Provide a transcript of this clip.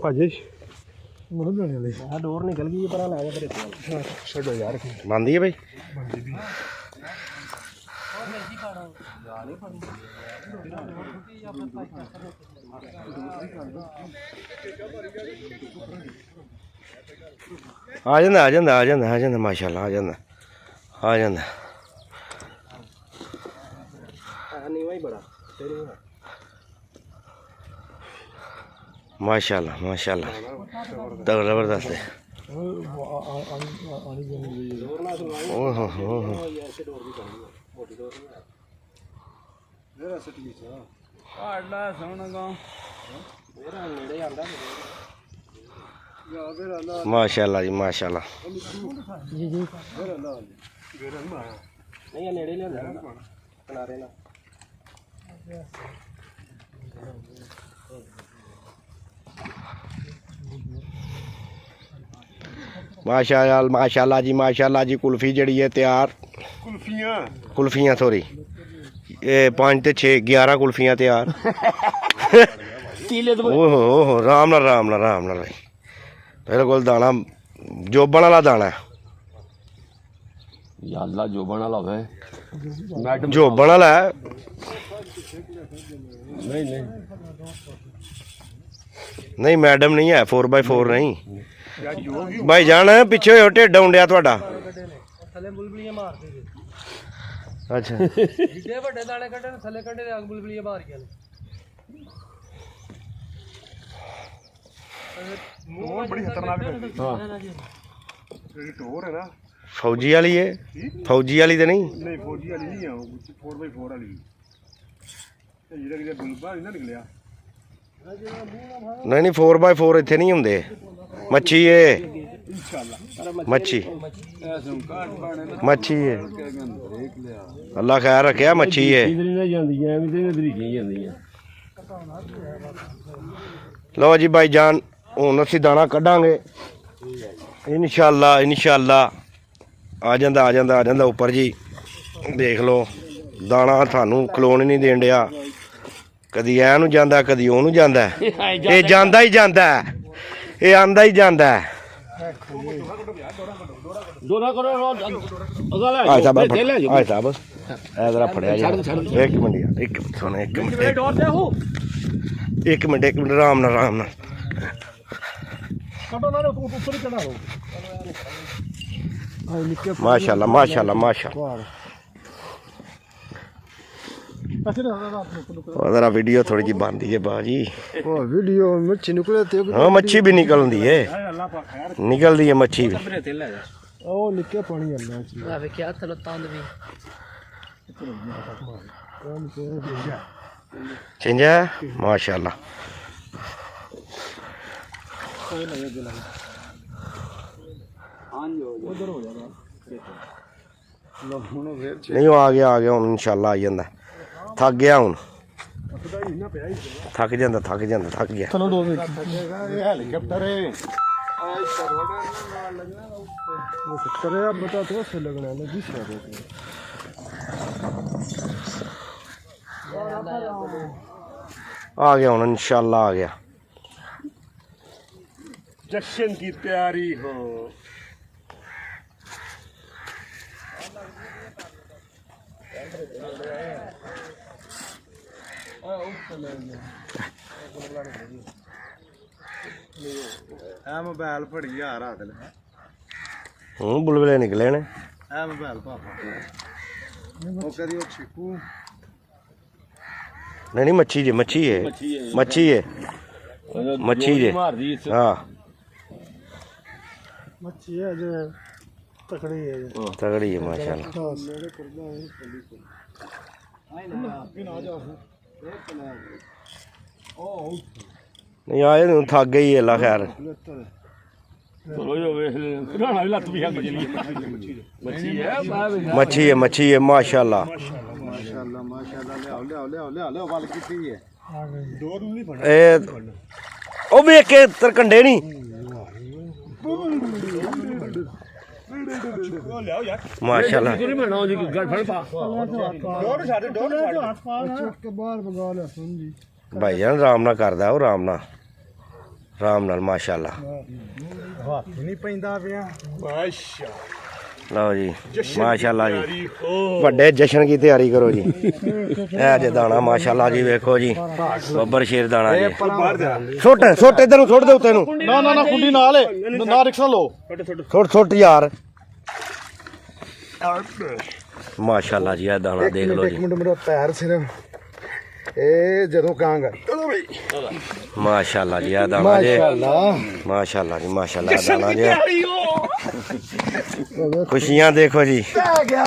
ਭਾਜੀ ਮੁੜ ਬਣਾਉਣੇ ਵਾਲੇ ਆ ਡੋਰ ਨਿਕਲ ਗਈ ਪਰਾਂ ਲੈ ਜਾ ਫਿਰ ਛੱਡੋ ਯਾਰ ਬੰਦੀ ਹੈ ਬਈ ਬੰਦੀ ਵੀ ਆ ਜਾਂਦਾ ਆ ਜਾਂਦਾ ਆ ਜਾਂਦਾ ਆ ਜਾਂਦਾ ਮਾਸ਼ਾਅੱਲਾ ਆ ਜਾਂਦਾ ਆ ਜਾਂਦਾ ਨੀਵਾ ਹੀ ਬੜਾ माशाल्लाह माशाल्लाह तगड़ा जबरदस्त है माशाल्लाह जी माशाल्लाह माशाअल्लाह माशाअल्लाह जी कुल्फी जड़ी है तैयार कुल्फियाँ सॉरी ये 5 ते 6 11 कुल्फियाँ तैयार ओहो राम नाल बिल्कुल दाना जोबन वाला दाना है अल्लाह जोबन वाला होवे जोबन वाला है नहीं मैडम नहीं है 4x4 नहीं भाई जान पिछे हो ढिड आउंडिया तुहाडा अच्छा जिड्डे वड्डे दाने कड्डे थल्ले कड्डे ते बुलबुलियां मार गया मूंह बड़ी खतरनाक हां टोर है ना फौजी वाली है फौजी वाली तो नहीं फौजी वाली नहीं है 4x4 वाली जेड़ा कि बुलबा नहीं ना निकलिया नहीं 4x4 इत्थे नहीं हुंदे मच्छी है मच्छी मच्छी है अल्लाह खैर रखे मच्छी है लो जी भाई जान हुण असीं दाना कड्डांगे इंशाअल्लाह इंशाअल्लाह आ जांदा उपर जी देख लो दाना थानू खलोन नहीं देन दिया कदी ऐ नूं जांदा कदी ओह नूं जांदा ये जांदा ही जांदा ये आंदा ही जांदा एक मिनट आराम नाल माशाअल्लाह माशाअल्लाह माशाअल्लाह जरा वीडियो थोड़ी जी बनती है बाजी वीडियो मच्छी निकले हाँ मच्छी भी निकलती है निकलती है मच्छी भी ओ निके पानी आंदा है क्या थलो तंद भी चिंजा माशाअल्लाह नहीं आ गया हुण इंशाअल्लाह आ जांदा थक गया हुण थक जांदा थक गया चलो 2 मिनट हेलीकॉप्टर है वो करे अब बता तो से लगना है जिस आ गया हुण इंशाअल्लाह आ गया जश्न की तैयारी हो मोबाइल फड़ी यार हाथ बुलबुले निकले ने मोबाइल पापा वो करी वो छिकू नहीं मच्छी है मच्छी है हाँ मच्छी है जो तकड़ी है माशाअल्लाह नहीं आए थक गई अल्लाह खैर मच्छी है माशाअल्लाह ओ वेख के तरकंडे नहीं माशाअल्लाह भाईजान राम ना करदा ओ राम ਆਰਾਮ ਨਾਲ ਮਾਸ਼ਾਅੱਲਾ। ਹੱਥ ਨਹੀਂ ਪੈਂਦਾ ਪਿਆ। ਮਾਸ਼ਾ ਲਓ ਜੀ ਮਾਸ਼ਾਅੱਲਾ ਜੀ, ਵੱਡੇ ਜਸ਼ਨ ਦੀ ਤਿਆਰੀ ਕਰੋ ਜੀ। ਇਹ ਜੇ ਦਾਣਾ ਮਾਸ਼ਾਅੱਲਾ ਜੀ, ਵੇਖੋ ਜੀ ਬੱਬਰ ਸ਼ੇਰ ਦਾਣਾ ਜੀ। ਸੁੱਟ ਸੁੱਟ ਇਧਰ ਨੂੰ ਸੁੱਟ ਦੇ ਉੱਤੇ ਨੂੰ। ਨਾ ਨਾ ਨਾ ਕੁੰਡੀ ਨਾਲ ਏ, ਨਾ ਰਿਕਸ਼ਾ ਲੋ। ਸੁੱਟ ਸੁੱਟ ਯਾਰ ਮਾਸ਼ਾਅੱਲਾ ਜੀ। ਇਹ ਦਾਣਾ ਦੇਖ ਲਓ ਜੀ। ਇੱਕ ਮਿੰਟ ਮੇਰਾ ਪੈਰ ਸਿਰਫ ਇਹ ਜਦੋਂ ਕਾਂਗਾ। ਚਲੋ ਬਈ ਮਾਸ਼ਾਅੱਲਾ ਜੀ। ਇਹ ਦਾਣਾ ਜੀ ਮਾਸ਼ਾਅੱਲਾ ਮਾਸ਼ਾਅੱਲਾ ਜੀ ਮਾਸ਼ਾਅੱਲਾ। ਦਾਣਾ ਜੀ ਖੁਸ਼ੀਆਂ ਦੇਖੋ ਜੀ। ਪੈ ਗਿਆ